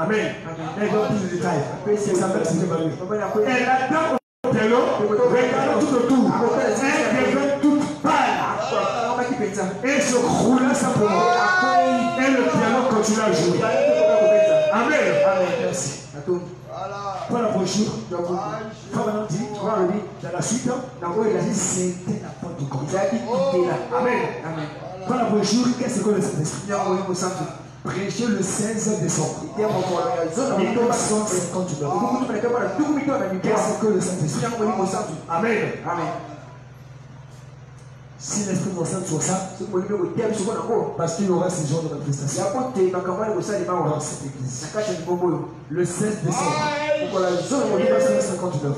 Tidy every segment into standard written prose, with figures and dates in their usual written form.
Amen. Et dans tous les détails. Ça va se dévaluer. Et la dame au piano, regardant tout autour, elle devait toute pâle. Et se roula simplement. Et le piano continue à jouer. Amen. Amen. Merci. Pour la brochure, Fabien dit, dans la suite, c'était la porte du corps. Amen. Pour la brochure, qu'est-ce que le Saint-Esprit? Prêcher le 16 décembre. 1959. Qu'est-ce que le Saint-Esprit? Amen. Amen. Si l'Esprit nous enseigne sur ça, parce qu'il y aura ces jours de manifestation dans cette église. Le 16 décembre, 1959,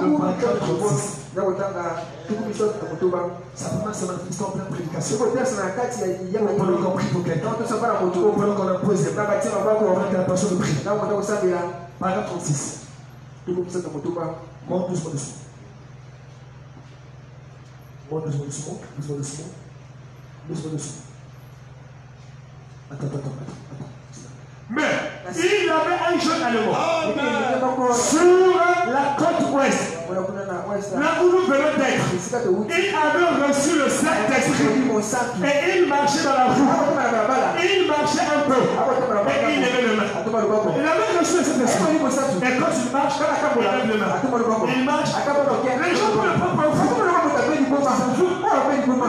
le paragraphe 36. Simplement se manifester en pleine prédication. On peut compris pour quelqu'un. On peut qu'on a posé. On va la passion de prière. Paragraphe 36. Monte doucement dessous. Monte doucement dessous. Doucement dessous. Doucement dessous. Attends. Mais il y avait un jeune allemand sur la côte ouest. Là où nous venons d'être, il avait reçu le Saint-Esprit et il marchait dans la rue. Il marchait un peu et il levait les mains. Il avait reçu le Saint-Esprit. Et quand il marche, il lève les mains. Il marche. Les gens ne peuvent pas fou.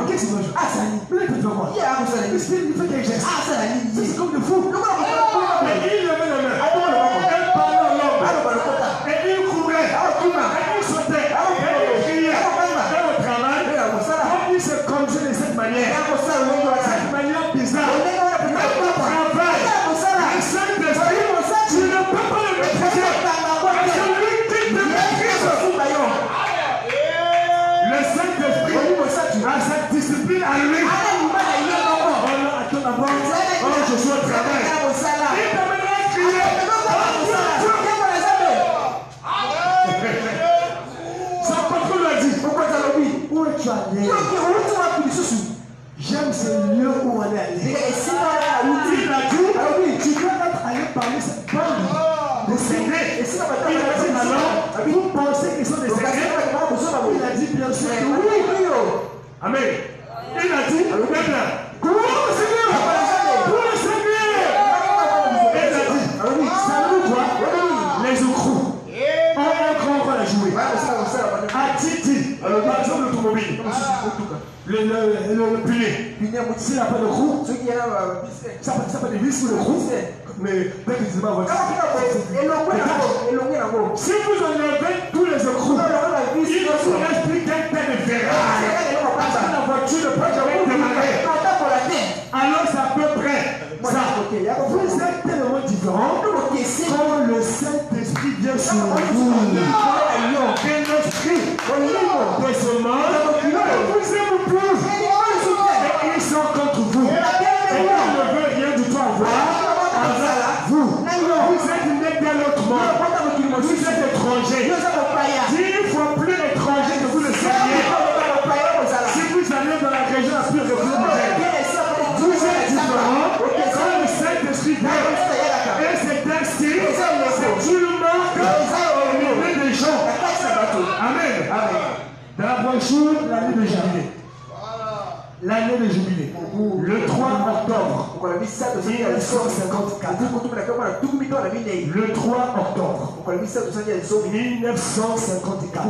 Qu'est-ce qu'il fait? Ah, ça y est. Il fait quelque chose. Ah, ça y est. C'est comme de fou. Et il levait les mains. Et parlait en langue. Et il courait. Et il sautait. Et il criait. Et au travail, quand il se conduisait de cette manière bizarre, même au travail, le Saint-Esprit, tu ne peux pas le maîtriser. Celui qui te maîtrise, le Saint-Esprit a sa discipline à lui. Oh, je suis au travail. Il t'amènera à crier. Son patron l'a dit. Où es-tu allé? J'aime ce lieu où on est allé. Il a dit, tu dois être allé parmi cette bande de secrets. Il a dit alors, vous pensez qu'ils sont des secrets? Il a dit bien sûr que oui. Amen. Il a dit, même là, pour le Seigneur. Pour le Seigneur. Il a dit, savez-vous quoi? Les oukrous ont un grand rôle à jouer. À Titi, par exemple l'automobile, le pilier, s'il n'a pas de roue, ça peut des vis ou le roue, mais dès que tu ne vas pas si vous enlevez tous les oukrous, il vous reste plus qu'un tas de ferraille. Parce que la voiture ne peut jamais démarrer. Alors c'est à peu près ça. Vous êtes tellement différents quand le Saint-Esprit vient sur vous. Et l'Esprit de ce monde ne vous aime plus. Et ils sont contre vous. Et ils ne veulent rien du tout avoir avec vous. Vous êtes nés d'un autre monde. Vous êtes étrangers. 10 fois plus étrangers que vous le saviez. Si vous allez dans la région la plus reculée, vous êtes différents. Quand le Saint-Esprit vient, et c'est ainsi, c'est une marque au milieu des gens. Amen. Dans la brochure, l'année de jubilé. L'année de jubilé. Le 3 octobre 1954. Le 3 octobre 1954.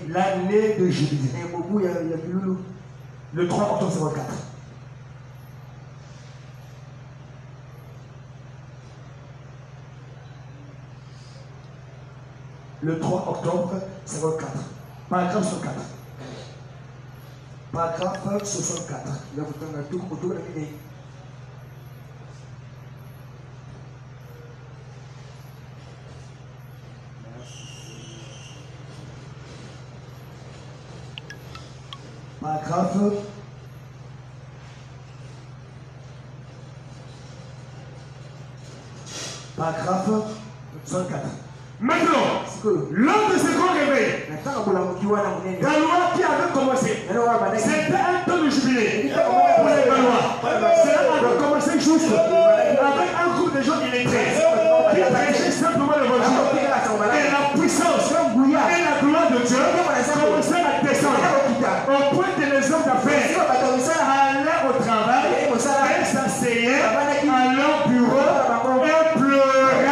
L'année de jubilé. Le 3 octobre 1954. Le 3 octobre 1954. Paragraphe 64. Paragraphe 64. Paragraphe 64. Maintenant, l'un de ces grands réveils, la loi qui avait commencé, c'était un temps de jubilé pour les Gaulois. Cela avait commencé juste avec un groupe de gens illettrés qui prêchaient simplement l'évangile. Et la puissance et la gloire de Dieu commençaient à descendre au point que les hommes d'affaires allaient au travail et s'asseyaient à leur bureau et pleuraient.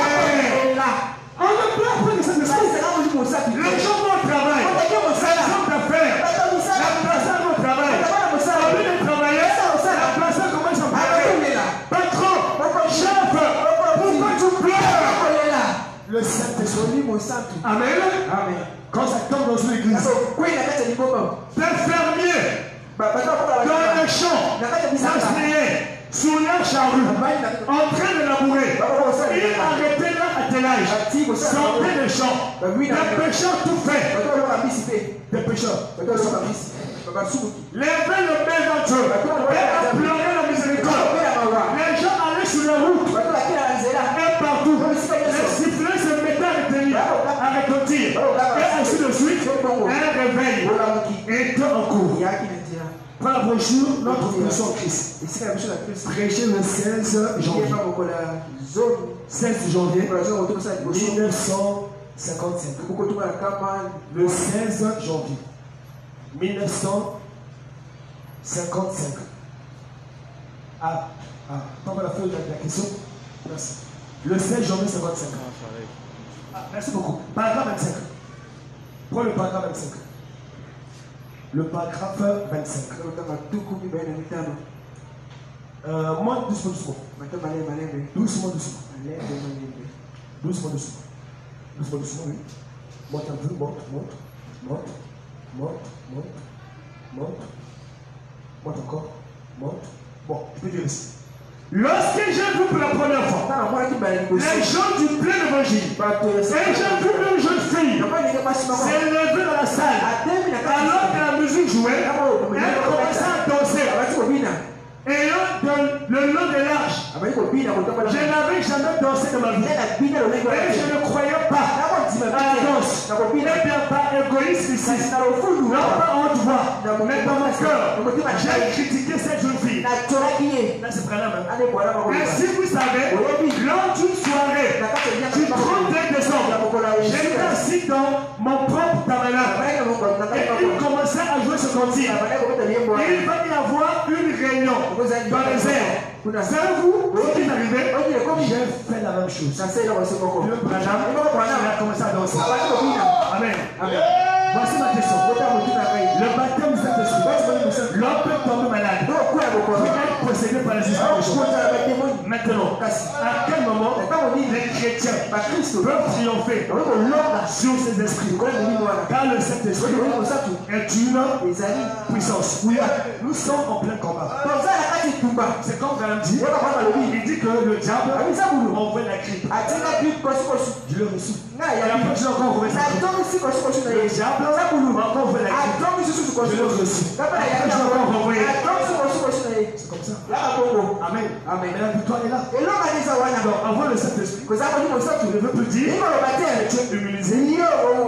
On ne pleure pas de cette espèce. Les gens vont au travail, les hommes d'affaires, la personne va au travail. Au lieu de travailler, la personne commence à pleurer. Patron, chef, pourquoi tu pleures? Le Saint-Esprit. Amen. Amen. Quand ça tombe dans une église, des fermiers dans les champs s'asseyaient sur leur charrue en train de labourer. Ils arrêtaient leur attelage, sortaient des champs, des pêcheurs tout faits. Des pêcheurs. Levaient le main d'entre eux et imploraient la miséricorde. Les gens allaient sur les routes et partout. Les sifflets se mettaient à retenir, à retentir. Et ainsi de suite, un réveil était en cours. Pour la brochure, notre mission Christ. Prêché le 16 janvier. 16 janvier 1955. Le 16 janvier 1955. Tant qu'on a fait la question. Merci. Le 16 janvier 1955. Merci beaucoup. Paragraphe 25. Prends le paragraphe 25. Le paragraphe 25. Moi, doucement. Doucement, oui. Monte un peu, monte encore, monte. Bon, tu peux dire ici. Lorsque j'ai vu pour la première fois les gens du plein évangile, et j'ai vu une jeune fille s'élever dans la salle, alors que la musique jouait, elle commençait à danser. Ayant le long de l'arche, je n'avais jamais dansé de ma vie. Et je ne croyais pas à la danse. Eh bien, pas égoïste ici. Non pas en voix, mais dans mon cœur. J'ai critiqué cette jeune fille. Là, c'est Branham. Et si vous savez, lors d'une soirée du 31 décembre, j'étais assis dans mon propre tabernacle. Et il commençait à jouer ce concert. Et il va y avoir une réunion dans les airs. Savez-vous ce qui est arrivé? J'ai fait la même chose. Le Branham a commencé à danser. Amen. Amen. Voici ma question. Le baptême du Saint-Esprit, l'homme peut tomber malade. Peut être possédé par les esprits. Maintenant, à quel moment les chrétiens peuvent triompher sur ces esprits? Car le Saint-Esprit est une puissance. Nous sommes en plein combat. C'est comme Branham dit. Il dit que le diable envoie la grippe. Je le reçu. Et après, je l'ai encore envoyé ça. Le diable encore envoyé la grippe. Je l'ai reçu. Après, je l'ai encore envoyé. C'est comme ça. Amen. Amen. Mais la victoire est là. Donc, envoie le Saint-Esprit. Je ne veux plus dire que tu es humilié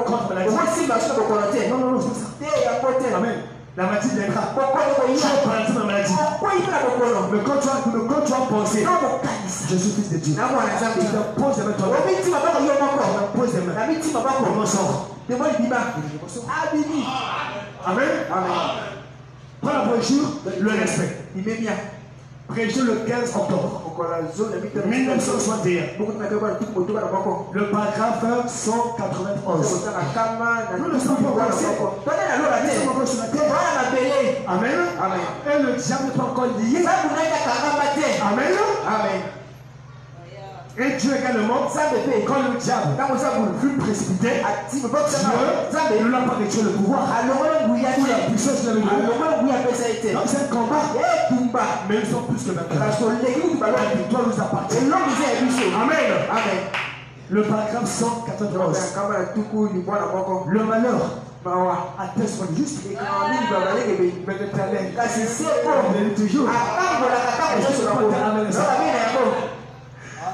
contre la maladie. Non, c'est ça. Amen. La maladie viendra. Tu es parti dans la maladie. Mais quand tu as pensé, je suis fils de Dieu. Je te pose les mains toi-même. Je te pose les mains. Comment sort? Amen. Pour la brochure, le respect. Prêché le 15 octobre 1961. Le paragraphe 191. Nous ne sommes pas encore sur la terre. Amen. Et le diable n'est pas encore lié. Amen. Et Dieu également, quand le diable fut précipité, Dieu ne l'a pas retiré le pouvoir. Ou la puissance de l'ennemi. Donc c'est un combat. Mais nous sommes plus que vainqueurs. La victoire nous appartient. Amen. Le paragraphe 191. Le malheur atteste son juste. Mais l'éternel est toujours.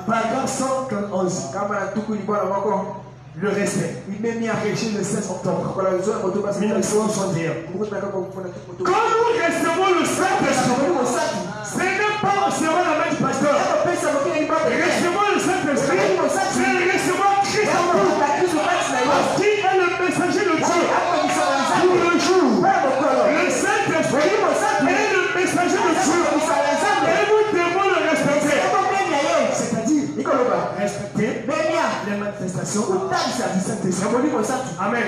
Paragraphe 111. Le respect. Il m'a mis à prêcher le 16 octobre 1961. Quand nous recevons le Saint-Esprit, ce n'est pas seulement la main du pasteur. dispensation du Saint-Esprit. Amen.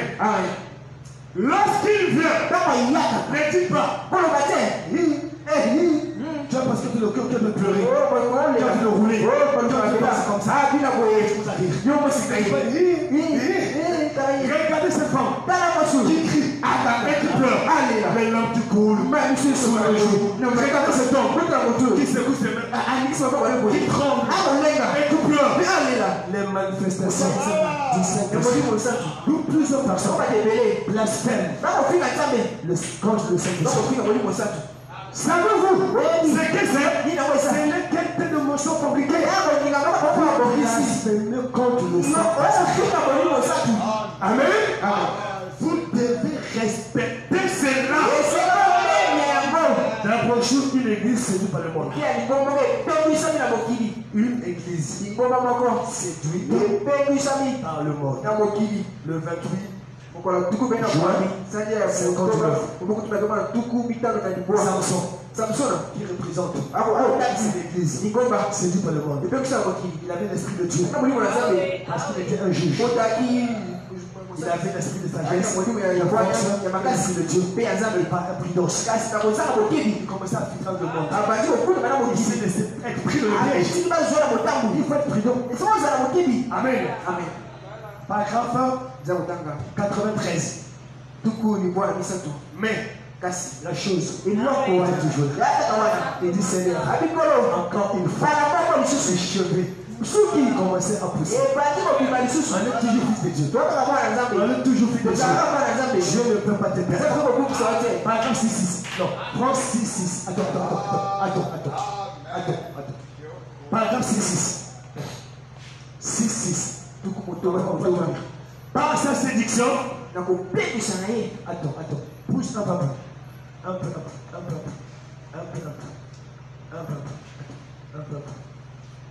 Lorsqu'il vient, ne dis pas. Tu vois, parce que tu as le cœur de pleurer. Tu as le rouler. Tu as comme ça. Regardez cette femme qui crie et qui pleure. Mais l'homme qui coule sous le jour. Regardez cet homme qui secoue ses mains, qui tremble et qui pleure. Les manifestations du Saint-Esprit. Plusieurs personnes blasphèment quand le Saint-Esprit. Savez-vous ce que c'est? C'est une quête d'émotions compliquées. Contre le Saint-Esprit. Amen. Vous devez respecter cela. La prochaine une église séduite par le monde. Une église séduite par le monde. Le 28. Samson qui représente l'église séduit par le monde. Il avait l'esprit de Dieu parce qu'il était un juge. Il avait l'esprit de sagesse, l'esprit de Dieu, par imprudence. Il commençait à filtrer le monde. Il s'est laissé être pris dans le piège. Il faut être prudent. Amen. Paragraphe 93. Mais la chose, il dit Seigneur, encore une fois, ses cheveux qui commençaient à pousser. On est toujours fils de Dieu. On est toujours fils de Dieu. Dieu ne peut pas te perdre. Paragraphe 6. Non, prends 6. Attends. Paragraphe 6. Par sa séduction, attends, pousse un peu.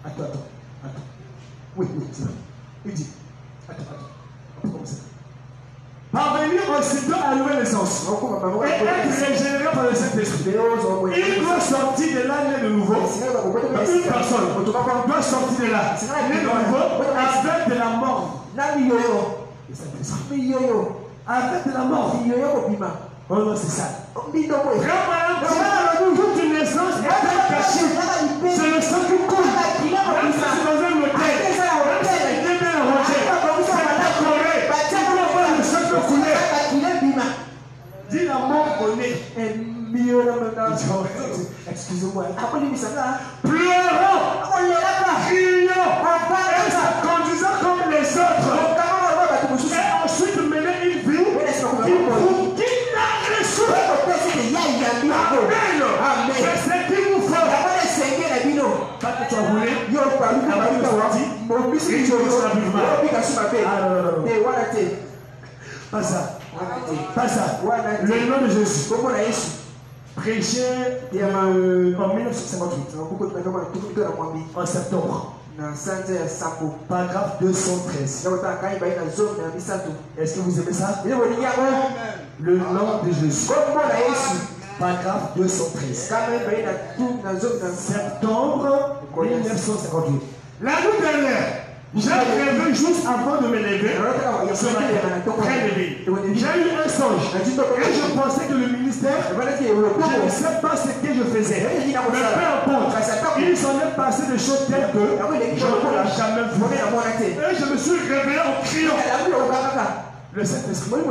Attends. Oui, c'est bon. Il dit, attends, on peut commencer. Parvenir aussitôt à la nouvelle naissance et être régénéré par le Saint-Esprit. Il doit sortir de là, né de nouveau. Une personne doit sortir de là, né de nouveau, avec de la mort. Le Saint-Esprit. Avec de la mort. Oh non, c'est ça. Toute une naissance est cachée. C'est le sang qui coule. Même si c'est dans un hôtel, même si c'est bien arrangé, c'est décoré. Tu peux voir le sang qui coule. Dis la mort connaît. Excusez-moi. Pleurant, criant, et se conduisant comme les autres. Et ensuite mener une vie qui n'a reçu. Amen. C'est ce qu'il nous faut. Pas que tu as voulu. Pas ça. Le nom de Jésus. Prêché en 1958. En septembre. Paragraphe 213. Est-ce que vous aimez ça? Le nom de Jésus. Paragraphe 213. Septembre 1958. La nuit dernière, j'ai rêvé juste avant de me lever. Très levé. J'ai eu un songe. Et je pensais que le ministère, je ne sais pas ce que je faisais. Mais peu importe. Il s'en est passé des choses telles que je n'ai jamais vu. Et je me suis réveillé en criant. Le Saint-Esprit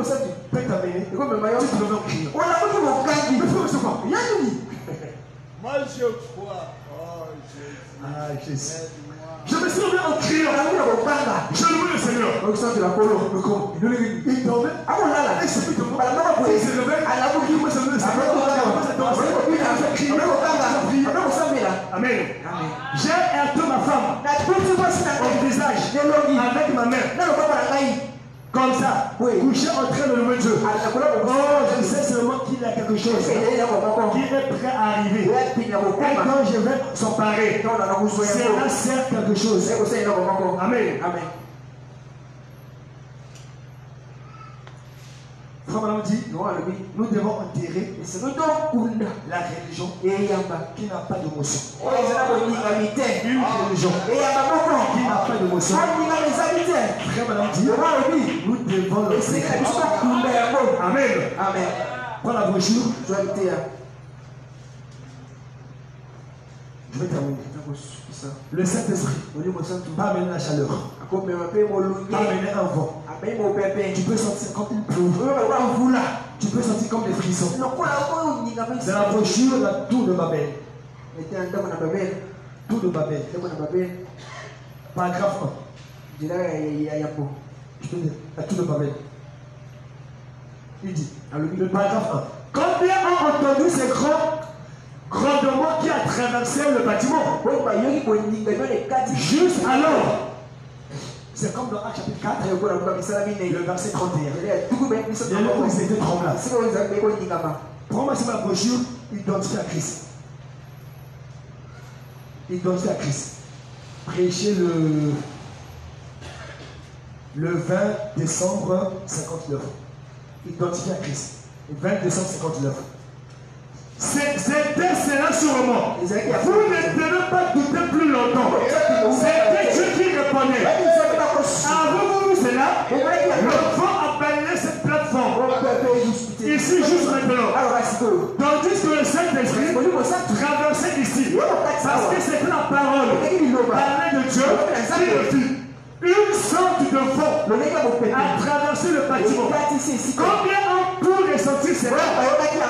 peut t'amener. Tu te réveilles en criant. Mais frère, c'est quoi? Moi je crois. Oh Jésus. Ah Jésus. Je me suis levé en criant. Je loue le Seigneur. Il dormait. Et c'est plus de moi. Il se réveille. Moi, je loue le Seigneur. Amen. J'ai heurté ma femme au visage avec ma main. Comme ça, couché en train de louer Dieu. Oh, je sais seulement qu'il y a quelque chose qui est prêt à arriver. Et quand je vais s'emparer, cela sert quelque chose. Amen. frère Madame dit, nous devons enterrer la religion qui n'a pas d'émotion. Une religion qui n'a pas d'émotion. Frère Madame dit, nous devons l'enterrer. Amen. Amen. Prends la brochure. Je vais terminer. Le Saint-Esprit va amener la chaleur. Va amener un vent. Tu peux sentir comme une pluie. Tu peux sentir comme des frissons. C'est la brochure de la tour de Babel. Tour de Babel. Paragraphe 1. Je peux dire, la tour de Babel. Il dit, le paragraphe 1. Combien ont entendu ces grands grandement qui a traversé le bâtiment? Juste alors, c'est comme dans Acte chapitre 4, le verset 31. Il y a où ils étaient tremblants. Prends-moi sur la brochure, identifié à Christ. Identifié à Christ. Prêché le 20 décembre 59. Identifié à Christ. Le 20 décembre 59. C'était cela sûrement. Vous ne devez pas douter plus longtemps. C'était Dieu qui répondait. Avez-vous vu cela? Le vent a balayé cette plateforme. Ici, juste maintenant. Tandis que le Saint-Esprit traversait ici. Parce que c'était la parole parlée de Dieu qui le fit. Une sorte de vent a traversé le bâtiment. Combien ont pu ressentir cela? Il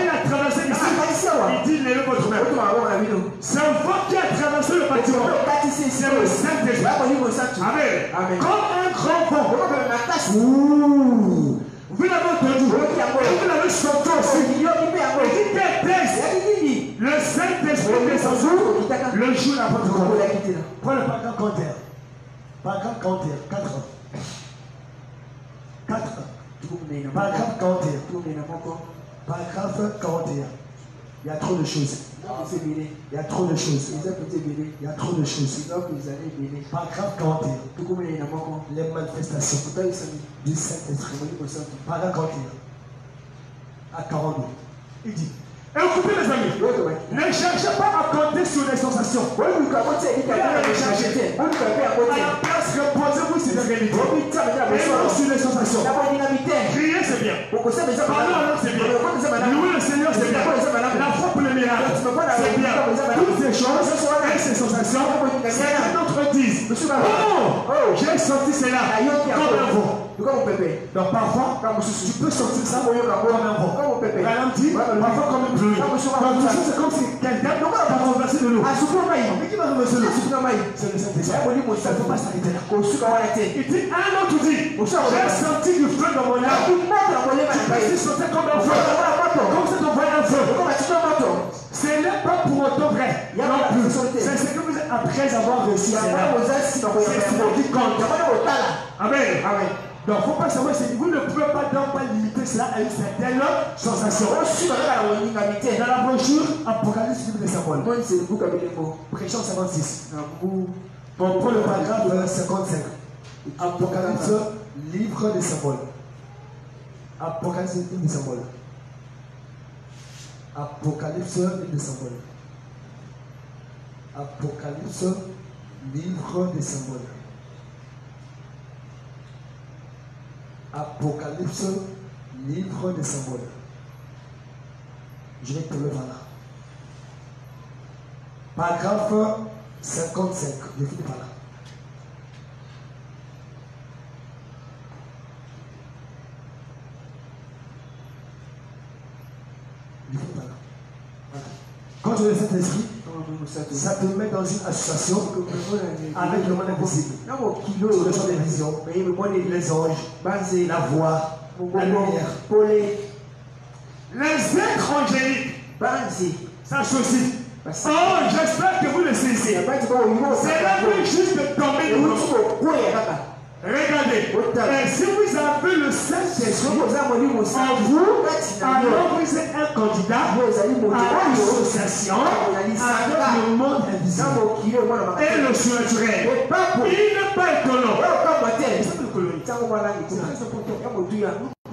a traversé ici. Il dit, levez votre main. C'est un vent qui a traversé le bâtiment. C'est le Saint-Esprit. Amen. Comme un grand vent. Vous l'avez entendu. Et vous l'avez chanté aussi. Il dit quel texte? Le Saint-Esprit est sans jour. Le jour n'a pas de corps. Prends le paragraphe compteur. Paragraphe 41, 4 ans. 4 ans. Paragraphe 41. Paragraphe 41. Il y a trop de choses. Il y a trop de choses. Il y a trop de choses. Paragraphe 41. Les manifestations du Saint-Esprit. Paragraphe 41. À 42. Il dit. Écoutez les amis, ne cherchez pas à compter sur les sensations. À la place, reposez-vous sur les réalités. Et non sur les sensations. Crier, c'est bien. Parler en langue, c'est bien. Louer le Seigneur, c'est bien. La foi pour les miracles, c'est bien. Toutes ces choses et ces sensations, c'est notre dise. Oh, j'ai senti cela comme un vent. Donc parfois, tu peux sentir ça comme un vent. Madame dit, parfois comme une pluie. Donc c'est comme si quelqu'un va renverser de l'eau. Mais qui va renverser de l'eau? C'est le Saint-Esprit. Ça ne peut pas s'arrêter là. Il dit, un autre dit, j'ai senti du feu dans mon âme. Tu sentais comme un feu. Comme si tu voyais un feu. Ce n'est pas pour autant vrai. Non plus. C'est ce que vous êtes après avoir reçu. C'est ce qui compte. Amen. Donc, il ne faut pas savoir, vous ne pouvez pas limiter cela à une certaine sensation. Dans la brochure, Apocalypse, livre des symboles. Prêchons 56. On prend le paragraphe 55. Apocalypse, livre des symboles. Apocalypse, livre des symboles. Apocalypse, livre des symboles. Apocalypse, livre des symboles. Apocalypse, livre des symboles. Je vais te le voir là. Paragraphe 55. Je finis par là. Je finis par là. Voilà. Quand tu es cet esprit, ça te met dans une association avec le monde invisible. Tu reçois des visions, les anges, la voix, la lumière. Les êtres angéliques, sache aussi. Oh, j'espère que vous le saisissez. C'est là que juste de tomber de vous. Regardez, si vous avez le Saint-Esprit en vous, alors vous êtes un candidat à l'association avec le monde invisible et le surnaturel. Il n'est pas étonnant.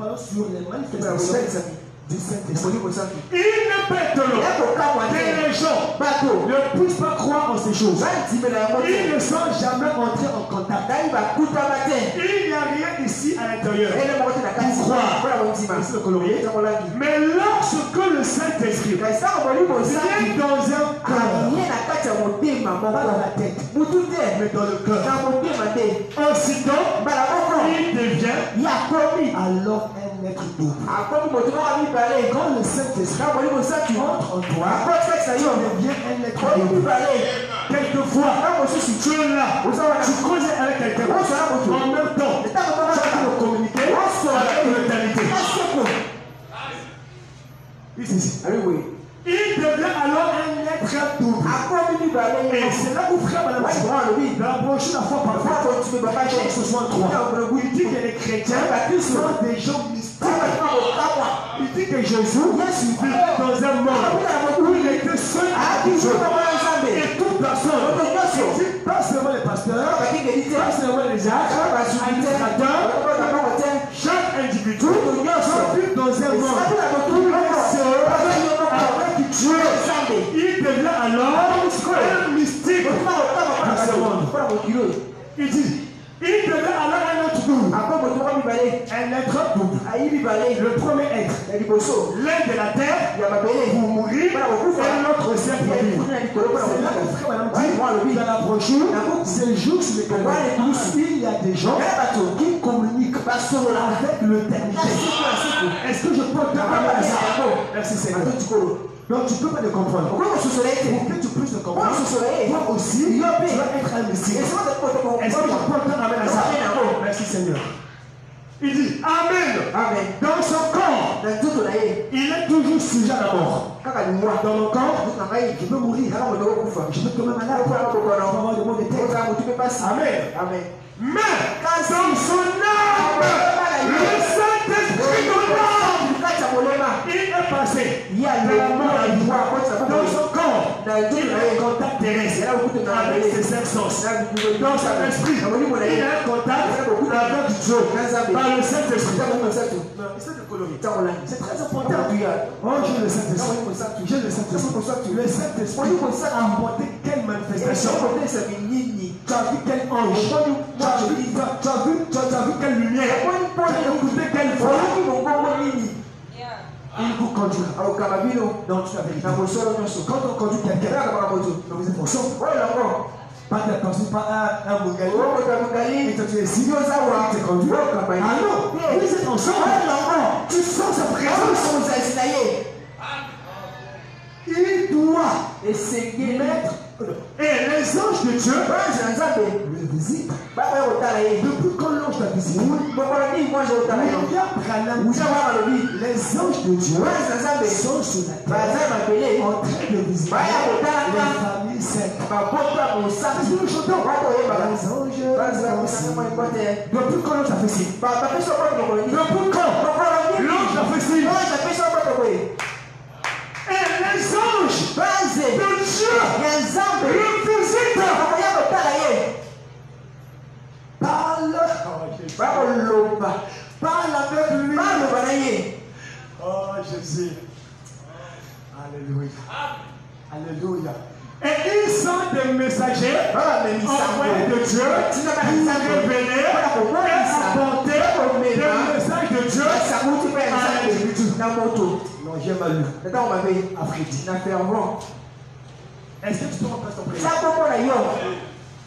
parlons sur les manifestations du Saint-Esprit. Il ne peut que les gens ne puissent pas croire en ces choses. Ils ne sont jamais entrés en contact. Il n'y a rien ici à l'intérieur pour croire. C'est le colorier. Mais lorsque le Saint-Esprit vient dans un cœur, pas dans la tête, mais dans le cœur, aussitôt, il devient alors un être double. Quand le Saint-Esprit entre en toi, tu deviens un être double. Quelquefois, tu es là, tu causes avec quelqu'un, en même temps, tu peux communiquer avec l'éternité. Ici. Il devient alors un être double. Et c'est là où frère Madame dans la brochure la fois parfaite, ce soit 3. Il dit que les chrétiens sont des gens mystiques. Il dit que Jésus vit dans un monde où il était seul avec Dieu. Et toute personne, pas seulement les pasteurs, pas seulement les administrateurs, chaque individu vit dans un monde où il est seul avec Dieu. Il devient alors un mystique dans ce monde. Il dit, il devient alors un autre double. Un être double. Le premier être, l'un de la terre pour mourir et l'autre ciel pour vivre. C'est là que frère Madame dit dans la brochure, ces jours sur lesquels il y a des gens qui communiquent avec l'éternité. Est-ce que je peux te parler à ça? Merci Seigneur. Donc tu ne peux pas le comprendre. Pour que tu puisses le comprendre, toi aussi, tu dois être un mystique. Est-ce que je peux te ramener à ça? Merci Seigneur. Il dit Amen. Dans son corps, il est toujours sujet à la mort. Dans mon corps, je peux mourir. Je peux tomber malade. Je peux avoir des maux de tête. Amen. Mais dans son âme, le Saint-Esprit de l'âme, il est passé de la mort à la vie. Dans son corps, il a un contact terrestre avec ses cinq sens. Dans son esprit, il a un contact avec Dieu par le Saint-Esprit. C'est très important. Oh, j'ai le Saint-Esprit. J'ai le Saint-Esprit. Le Saint-Esprit a apporté quelle manifestation? Tu as vu quel ange? Tu as vu quelle lumière? Tu as écouté quelle voix? Il vous conduira. Donc tu as vérité. Quand on conduit quelqu'un, nous vous efforçons. Pas de personne, pas un Mougali. Et toi tu es ici. Tu es conduit. Ah non, vous êtes ensemble. Tu sens sa présence. Il doit essayer d'être. Et les anges de Dieu le visitent. Depuis quand l'ange t'a visité, les anges de Dieu sont sur la terre en train de visiter les familles saintes. C'est ce que nous chantons. Les anges depuis quand l'ange t'a fait signe? Depuis quand l'ange t'a fait signe? Et les anges de Dieu le visitent. Parle avec lui. Oh Jésus. Alléluia. Alléluia. Et ils sont des messagers envoyés de Dieu pour révéler et apporter des messages de Dieu à l'individu. Non, j'ai mal lu. Afrique. Est-ce que tu peux reprendre ton prénom?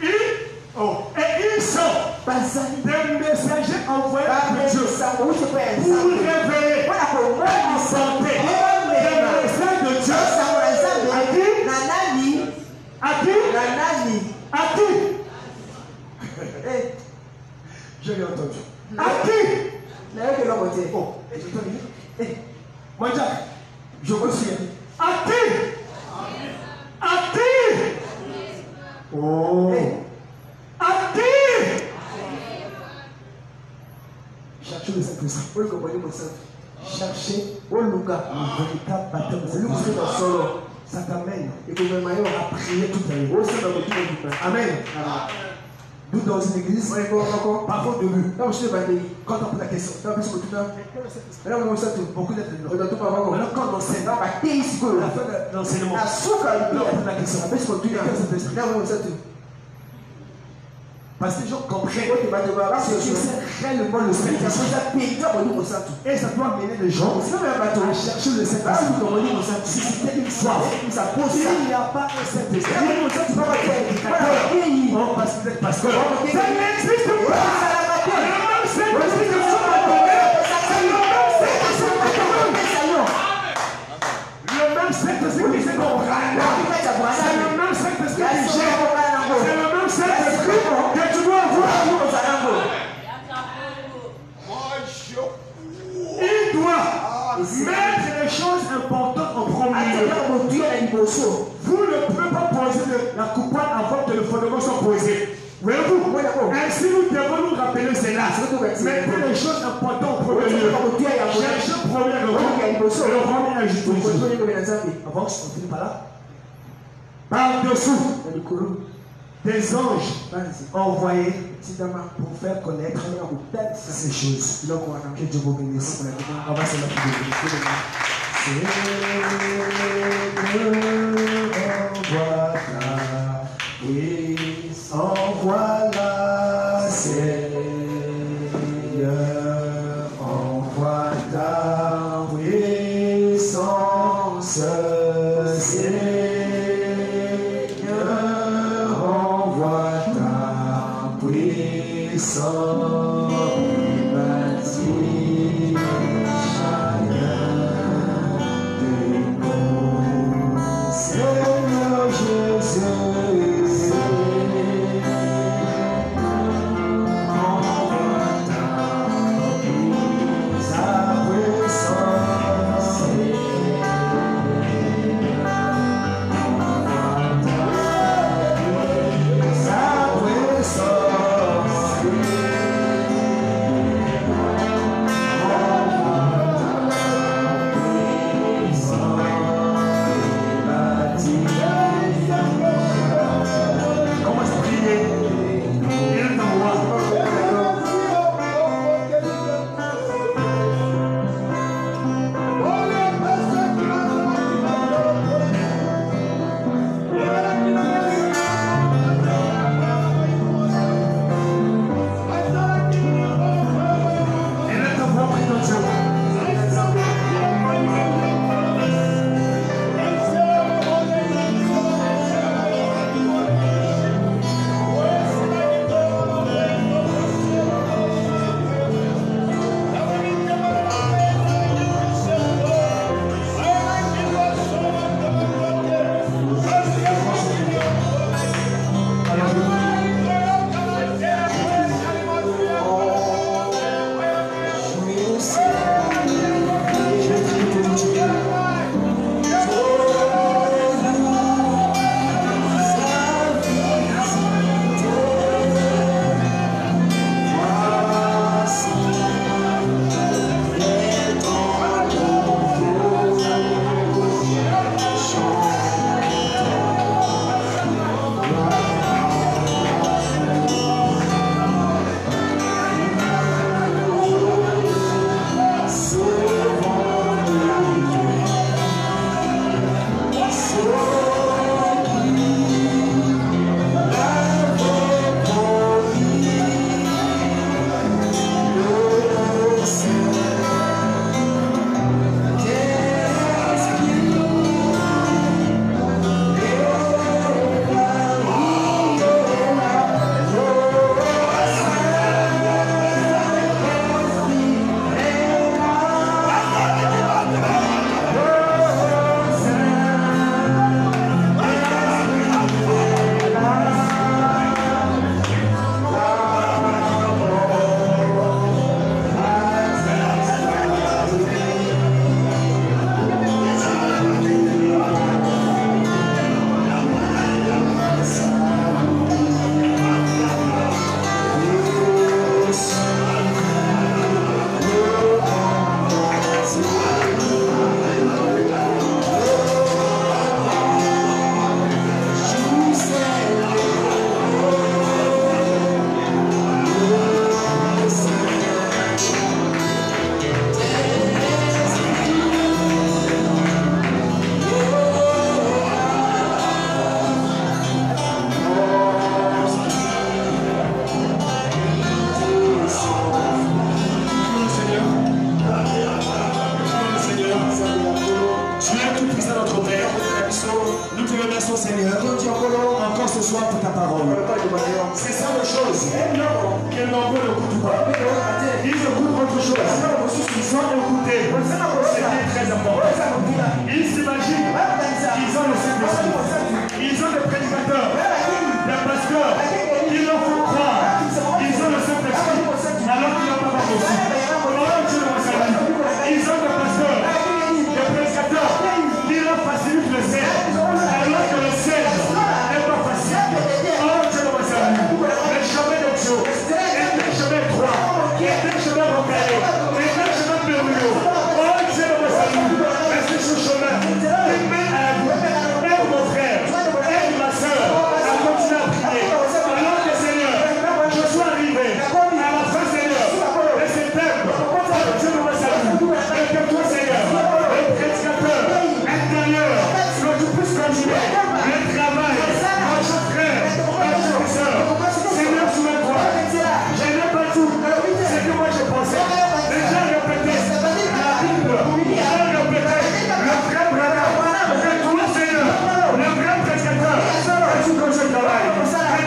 Et ils sont des messagers envoyés de Dieu pour révéler et apporter des messages de Dieu à qui? Je l'ai entendu. À qui? Oh, moi Jack, je vous suis. À qui? À qui? Oh. À qui? Cherchez le Saint-Esprit. Cherchez le véritable baptême. Ça t'amène à prier toute la nuit. Amen. Nous, dans une église, parfois au début, quand on pose la question, beaucoup d'être maintenant, quand on enseigne, à la fin de l'enseignement, on pose la question. Parce que les gens comprennent ce que c'est réellement le Saint-Esprit. Et ça doit mener les gens à chercher le Saint-Esprit. Si c'était une soif, il n'y a pas un Saint-Esprit. Oh, parce que vous êtes pasteur. Ça n'existe pas. Le même Saint-Esprit que vous m'attendez, c'est le même Saint-Esprit qui se comprend. C'est le même Saint-Esprit qui gère. C'est le même Saint-Esprit que tu dois voir. Il doit mettre les choses importantes en premier lieu. Vous ne pouvez pas poser la coupole avant que le fondement soit posé. Voyez-vous? Ainsi nous devons nous rappeler cela. Mettez les choses importantes en premier lieu. Cherchez le premier le rang et la justice. Avant que je continue par là. Par-dessous des anges envoyés pour faire connaître ces choses. Que Dieu vous bénisse. On va se mettre envoie la Seigneur, envoie ta puissance, Seigneur, envoie ta puissance, bâtis chacun de nous, Seigneur Jésus. à notre Père, nous te remercions Seigneur, encore ce soir pour ta parole. C'est ça la chose, que l'envoi ne coûte pas. Ils écoutent autre chose. Ils sont écoutés. C'est très important. Ils s'imaginent qu'ils ont le Saint-Esprit. Ils ont des prédicateurs, des pasteurs, ils leur font croire. Ils ont le Saint-Esprit, alors qu'ils n'ont pas reçu. Ils ont des pasteurs, des prédicateurs, qui leur facilitent le ciel, alors que le ciel n'est pas facile. Oh Dieu le salut, le chemin de Dieu est un chemin droit, est un chemin rocalé, est un chemin périlleux. Oh Dieu le salut, est ce chemin qui mène à la vie. Aide mon frère, aide ma soeur à continuer à prier. Alors que Seigneur, je suis arrivé à la fin Seigneur de ce thème. Oh Dieu le salut, et que toi Seigneur, le prédicateur intérieur, que tu puisses continuer le travail, notre frère, notre soeur. Seigneur, souviens-toi, je n'ai pas tout ce que moi je pensais. Mais j'ai répété la Bible, j'ai répété le frère Branham, que toi Seigneur, le vrai prédicateur, que tu continues le travail. Et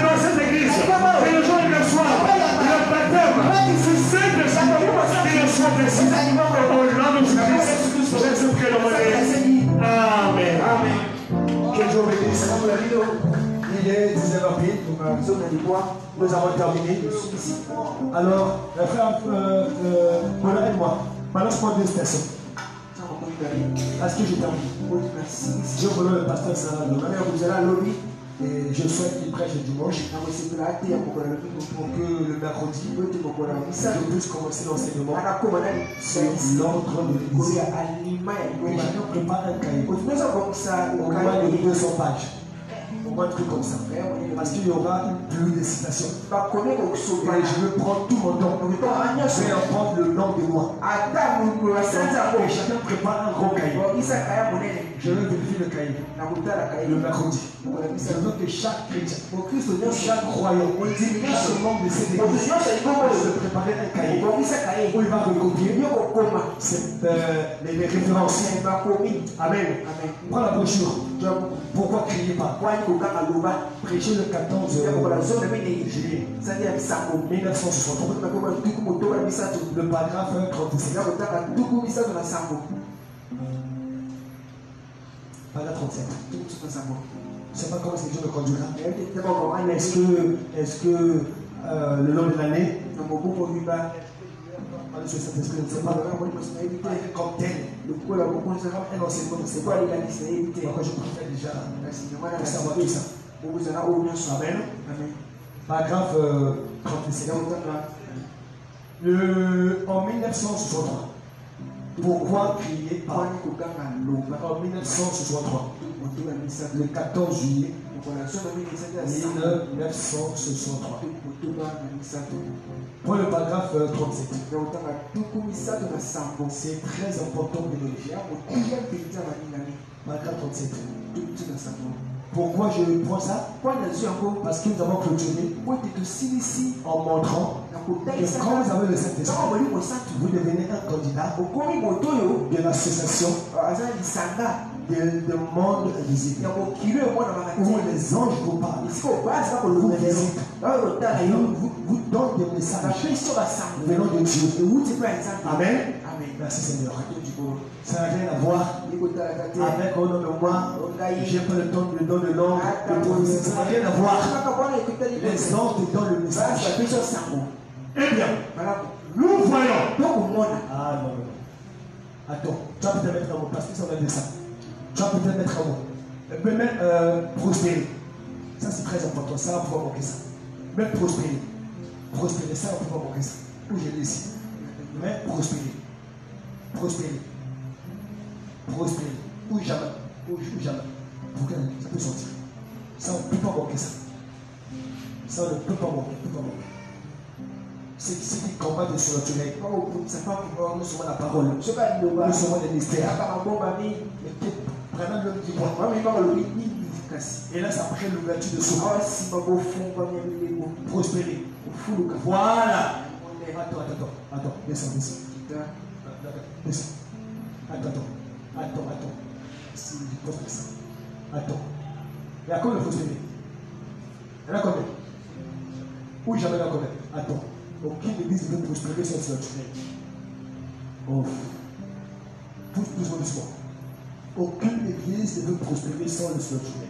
dans cette église, que les gens reçoivent le baptême du Saint-Esprit, qu'ils reçoivent ici. Au nom de Jésus-Christ, Jésus-Christ le Marie. Amen. Amen. Que Dieu bénisse. Il est 19h pile, nous avons terminé. Alors, le frère, voilà, aide-moi. Maintenant, je prends 2 personnes. Est-ce que je termine? Je veux le pasteur Sarah Lona. Et je souhaite qu'il prêche le dimanche pour que le mercredi, je puisse commencer l'enseignement sur l'ordre de l'église. Et chacun prépare un cahier. Au moins de 200 pages. Au moins un truc comme ça. Parce qu'il y aura une pluie de citations. Et je veux prendre tout mon temps. Je vais apprendre le nom de moi. Et chacun prépare un gros cahier. Je vais vérifier le cahier. Le mercredi. Je veux que chaque chrétien, chaque croyant, chaque membre de cette église se préparer un cahier où il va recopier les références. Amen. Prends la brochure. Pourquoi crier pas? Prêcher le 14 juillet 1963. Le paragraphe 37. Paragraphe 37. Je ne sais pas comment Dieu me conduira. Est-ce que le long de l'année, ce Saint-Esprit ne sait pas comme tel. Un enseignement ne sait pas. Pourquoi je préfère déjà savoir tout ça. Amen. Paragraphe 37. En 1963. Pourquoi crier pas? En 1963, le 14 juillet 1963. Pour le paragraphe 37. C'est très important de le lire. Paragraphe 37. Pourquoi je prends ça? Parce que nous avons clôturé en montrant que quand vous avez le Saint-Esprit, vous devenez un candidat de l'association de monde invisible où les anges vous parlent, vous visitent, vous donnent des messages venant de Dieu. Amen. Merci Seigneur. Ça n'a rien à voir avec au nom de moi, j'ai pas le temps de donner le nom de prophétie. Ça n'a rien à voir. Les anges te donnent le message. Eh bien, nous voyons. Ah non, non. Attends, tu vas peut-être mettre un mot parce que ça va dire ça. Tu vas peut-être mettre un mot. Mais même prospérer. Ça c'est très important. Ça va pouvoir manquer ça. Même prospérer. Prospérer, ça va pouvoir manquer ça. Où je l'ai ici. Mais prospérer. Prospérer. Prospérer. Ou jamais. Ou jamais. Pour que ça peut sortir. Ça on ne peut pas manquer ça. Ça on ne peut pas manquer. C'est qui combat de surnaturel. Nous sommes la parole. Nous sommes les mystères. Vraiment l'homme dit moi. Et là, ça prend l'ouverture de soi. Prospérer. Voilà. Attends. Descends. Attends. s'il pose comme ça. Attends. Il y a combien de prospérés? Il y en a combien? Oui, j'avais là combien? Attends. Aucune église ne veut prospérer sans se naturel. Oh. Doucement. Aucune église ne veut prospérer sans le naturel.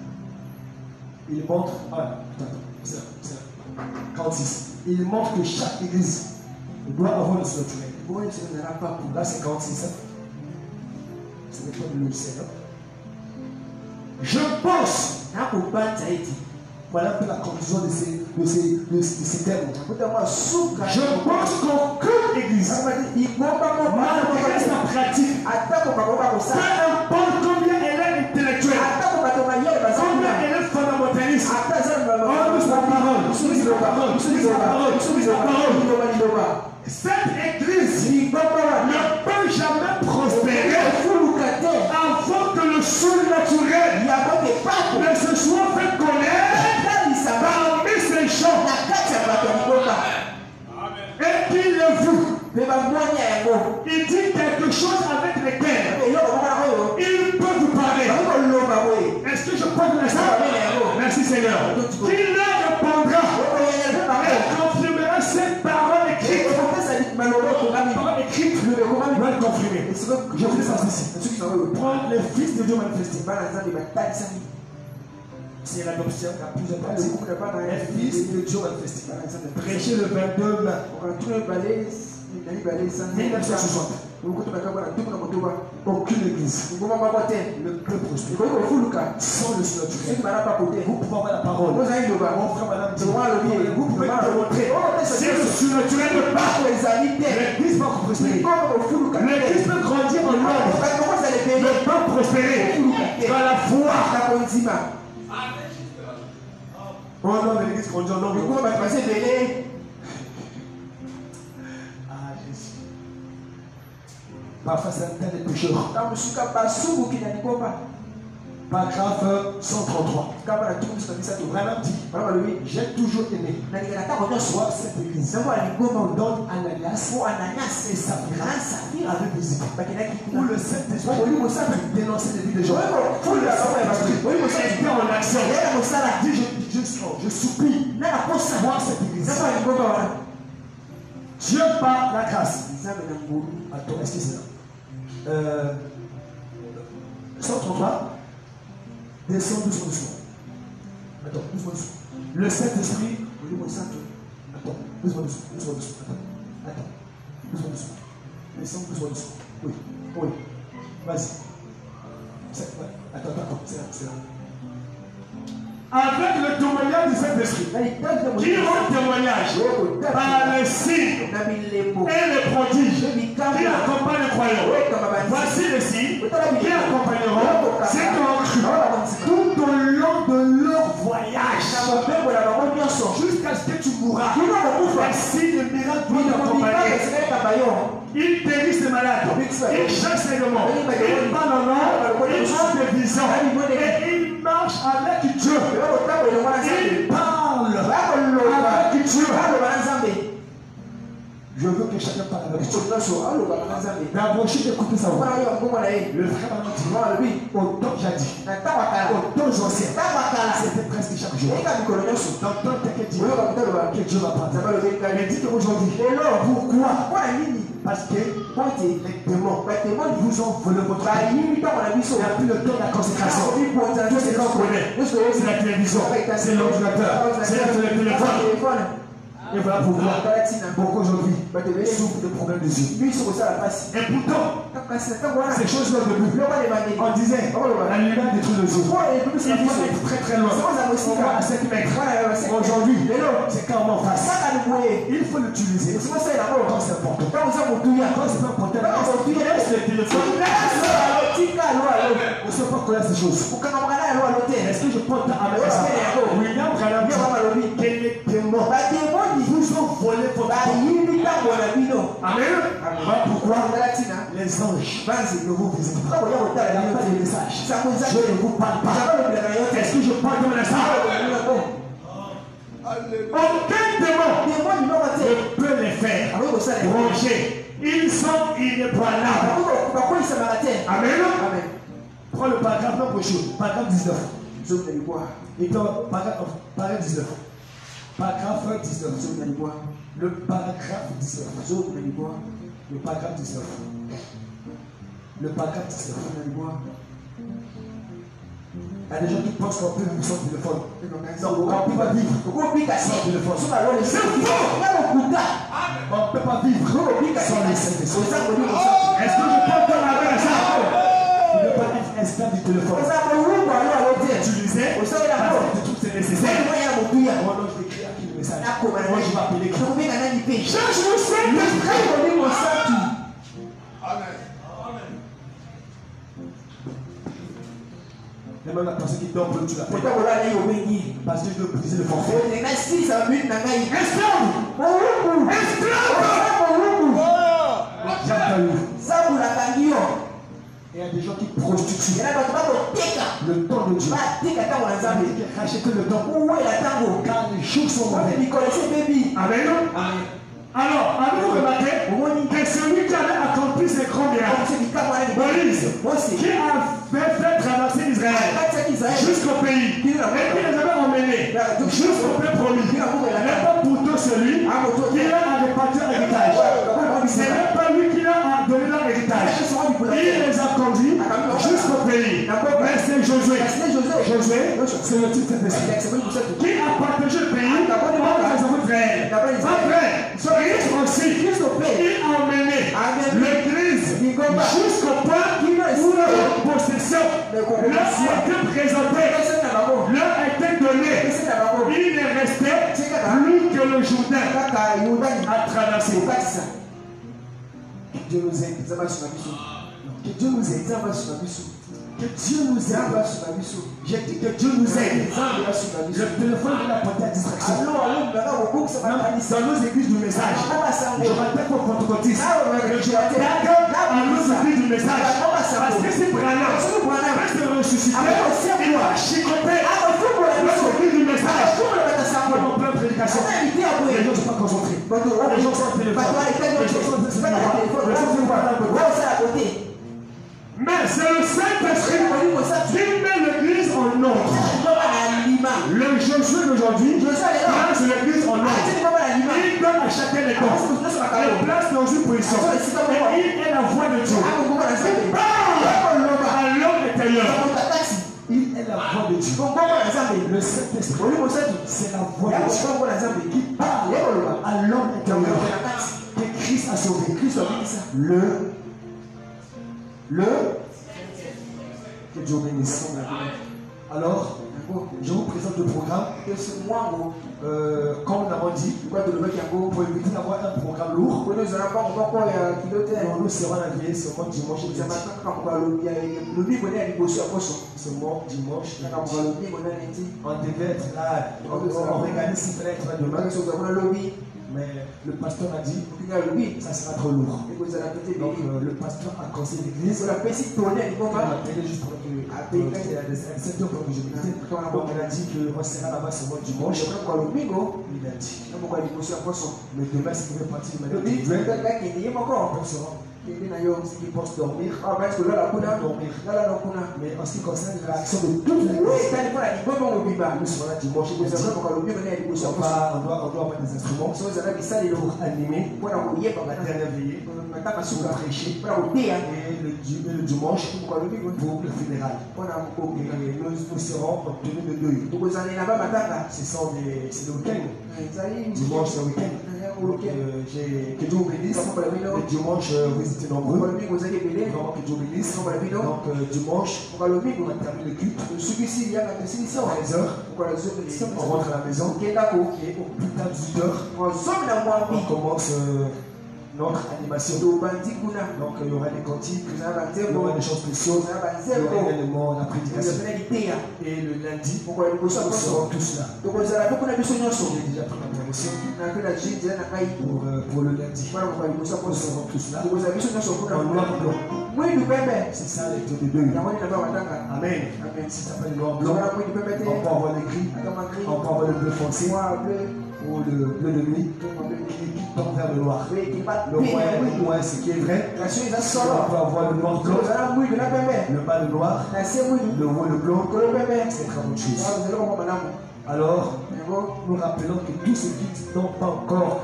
Il montre. Ah, attends. C'est là. 46. Il montre que chaque église doit avoir le naturel. Moi, ce n'ira pas pour. Là, c'est 46. Ce n'est pas le logiciel. Je pense. Voilà un peu la conclusion de ces termes. Je pense qu'aucune église, malgré sa pratique, peu importe combien elle est intellectuelle, combien elle est fondamentaliste, cette église ne peut jamais prospérer avant que le surnaturel ne se soit fait connaître parmi ces gens et qu'il le vous. Il dit quelque chose avec lesquels il peut vous parler. Est-ce que je peux vous laisser? Merci Seigneur. Qu'il leur répondra et confirmera ces paroles écrites. Paroles écrites doivent confirmer. Je vous laisse ici. Prendre les fils de Dieu manifestés. C'est l'adoption la plus importante. Les fils de Dieu manifestés. Prêcher le 22 mai 1960. Aucune église ne peut prospérer sans le surnaturel. Vous pouvez avoir la parole. Mon frère, madame, vous pouvez démontrer. Si le surnaturel ne part, l'église va prospérer. L'église peut grandir en nombre, ne pas prospérer dans la foi. Oh non, l'église grandit en nombre. Parfois, c'est un tas de pécheurs. Paragraphe 133. Branham dit, j'ai toujours aimé. Soit cette église. Donne Ananias et Saphira avec des épées. Où le Saint-Esprit dénonçait les vies des gens. Où le Saint-Esprit était en action. Je soupire pour savoir cette église. Dieu par la grâce. Attends, est-ce que c'est là? 133. Descends doucement. Attends, doucement. Le Saint-Esprit. Attends, doucement. Attends, doucement. Descends doucement. Oui. Vas-y. Attends, c'est là. Avec le témoignage du Saint-Esprit, qui rend témoignage par les signes et les prodiges qui accompagnent les croyants. Voici les signes qui accompagneront ceux qui ont cru tout au long de leur voyage jusqu'à ce que tu mourras. Les signes et miracles vont t'accompagner. Ils guérissent les malades, ils chassent les démons, ils parlent en langue, ils ont des visions et ils marchent avec Dieu. Il parle avec Dieu. Je veux que chacun parle avec Dieu. D'abord, je t'écoute ça. Le frère dit, au temps jadis, au temps ancien, c'était presque chaque jour. Dans le temps que Dieu va prendre. Il dit qu'aujourd'hui, pourquoi? Parce que les démons vous ont volé votre vie. Il n'y a plus le temps de la consécration. Tout ce qu'on connaît, c'est la télévision, c'est l'ordinateur, c'est le téléphone. Et voilà pourquoi beaucoup aujourd'hui souffrent de problèmes de yeux. Et pourtant, ces choses-là au début, on disait la lumière détruit les yeux. Il faut être très très loin. On voit à 7 mètres. Aujourd'hui, c'est carrément face. Il faut l'utiliser. Quand c'est important. Quand c'est pas important, laisse le téléphone. On ne sait pas connaître ces choses. Est-ce que je peux t'amener ça? William Branham dit que les démons vous ont volé votre vie. Amen. Pourquoi? Les anges ne vous visitent pas. Il n'y a pas de message. Je ne vous parle pas. Est-ce que je parle de ça? Aucun démon ne peut les faire ronger. Ils sont inébranlables. Amen. Prends le paragraphe, non, paragraphe 19. Et puis, paragraphe 19. Paragraphe 19. Le paragraphe 19. Le paragraphe 19. Le paragraphe 19. Il y a des gens qui pensent qu'on peut vivre sans téléphone. Non, on ne peut pas vivre sans téléphone. C'est faux! On ne peut pas vivre sans les Saint-Esprit. Est-ce que je peux encore avoir ça? Tu ne peux pas être esclave du téléphone. Utiliser parce que tu trouves que c'est nécessaire. Moi, non, je vais écrire qui le message. Moi, je vais appeler qui. Cherche le Saint-Esprit. Amen. Et même la personne qui dort, tu l'appelles. Parce que je veux briser le forfait. Esclave! Il y a des gens qui prostituent le temps de Dieu. Qui rachètent le temps. Car les jours sont mauvais. Amen. Alors, avez-vous remarqué que celui qui avait accompli ces grands miracles, Moïse, qui avait fait traverser Israël jusqu'au pays, et qui les avait emmenés jusqu'au peuple promis, n'est pas pourtant celui qui a réparti l'héritage. Ce n'est pas lui qui a donné l'héritage. Il les a conduits jusqu'au pays. Mais c'est Josué. Josué, c'est le titre de qui a partagé le pays entre les enfants d'Israël. Après, aussi, il a emmené l'église jusqu'au point où leur possession leur était présentée, leur était donnée. Il ne restait plus que le Jourdain à traverser. Que Dieu nous aide. Que Dieu nous aide. Que Dieu nous aide. J'ai dit que Dieu nous aide. Le téléphone de la portée à distraction. Dans nos églises du message, je m'attaque au pentecôtiste. Je m'attaque à nos églises du message. Parce que c'est Branham reste ressuscité. Il va chicoter notre église du message. Comme en pleine prédication. Les gens ne sont pas concentrés. Les gens sont au téléphone. Les gens sont au téléphone. Mais c'est le Saint-Esprit qui met l'église en ordre. Le Josué d'aujourd'hui place l'église en ordre. Il donne à chacun les dons. Il place dans une position. Et il est la voix de Dieu. Il parle à l'homme intérieur. Il est la voix de Dieu. Le Saint-Esprit, c'est la voix de Dieu qui parle à l'homme intérieur. Que Christ a sauvé. Que Dieu bénisse. Alors, je vous présente le programme. Comme nous l'avons dit, pour éviter d'avoir un programme lourd, nous serons à la veille seulement dimanche. Seulement dimanche. On devait être là. On regardait s'il fallait être là demain. Mais le pasteur a dit ça sera trop lourd. Donc le pasteur a conseillé l'église. Il a appelé juste pour que à 7 heures pour que je médite. Donc il a dit qu'on sera là-bas seulement dimanche. Il a dit. Mais demain, si vous voulez partir de manière on sera. Qui pense dormir, dormir. Mais en ce qui concerne l'action de toute l'église, nous serons là dimanche. On doit avoir des instruments pour animer la dernière veillée, pour prêcher, et le dimanche pour le funérail. Nous serons en tenue de deuil. C'est le week-end. Dimanche, c'est le week-end. Que Dieu vous bénisse. Le dimanche, vous étiez nombreux. Vraiment que Dieu bénisse. Donc, dimanche, on termine le culte. À 13h, on rentre à la maison. Et au plus tard, 18h, on commence notre animation. Donc, il y aura des cantiques, il y aura des chants spéciaux, il y aura également la prédication. Et le lundi, nous serons tous là. J'ai déjà pris ma permission pour le lundi. Nous serons tous là. En noir blanc. C'est ça les taux de deuil. Amen. Si ça s'appelle le noir blanc, on peut avoir les gris, on peut avoir le bleu foncé ou le bleu de nuit qui tend vers le noir. Le noir, c'est qui est vrai. On peut avoir le noir blanc, le bas le noir, le haut le blanc, c'est très bonne chose. Alors, nous rappelons que tous ceux qui n'ont pas encore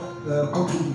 contribué